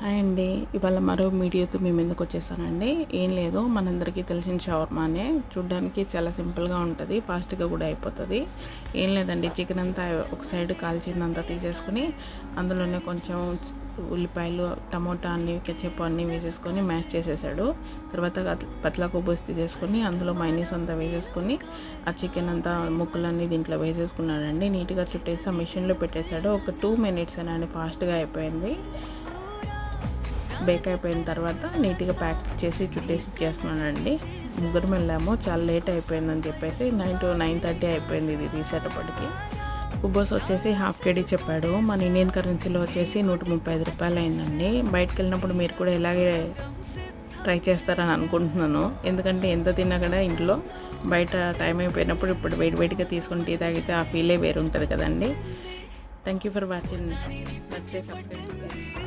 Hi అండి. ఇవాళ మరో వీడియోతో మీ ముందుకు వచ్చేసానండి. ఏం లేదు, మనందరికీ తెలిసిన షవర్మానే. చూడ్డానికి చాలా సింపుల్గా ఉంటుంది, ఫాస్ట్గా కూడా అయిపోతుంది. ఏం లేదండి, చికెన్ అంతా ఒక సైడ్ కాల్చిందంతా తీసేసుకుని అందులోనే కొంచెం ఉల్లిపాయలు, టమోటా అన్ని, కెచప్ అన్నీ వేసేసుకొని మ్యాష్ చేసేసాడు. తర్వాత పతలా కొబ్బరి తీసేసుకొని అందులో మైనీస్ అంతా వేసేసుకొని ఆ చికెన్ అంతా ముక్కలన్నీ దీంట్లో వేసేసుకున్నాడండి. నీట్గా చుట్టేసి ఆ మిషన్లో పెట్టేశాడు. ఒక 2 minutes అని ఫాస్ట్గా అయిపోయింది. బేక్ అయిపోయిన తర్వాత నీట్గా ప్యాక్ చేసి చుట్టేసి ఇచ్చేస్తున్నానండి. ముగ్గురు వెళ్ళాము, చాలా లేట్ అయిపోయిందని చెప్పేసి 9 to 9:30 అయిపోయింది ఇది తీసేటప్పటికి. కుబ్బోస్ వచ్చేసి 1/2 kg చెప్పాడు. మన ఇండియన్ కరెన్సీలో వచ్చేసి 135 రూపాయలు అయిందండి. బయటకు వెళ్ళినప్పుడు మీరు కూడా ఇలాగే ట్రై చేస్తారని అనుకుంటున్నాను. ఎందుకంటే ఎంత తిన్నా కూడా ఇంట్లో బయట టైం అయిపోయినప్పుడు ఇప్పుడు వేడిగా తీసుకుని టీ తాగితే ఆ ఫీలే వేరు ఉంటుంది కదండి. Thank you for watching. నచ్చితే సబ్స్క్రైబ్.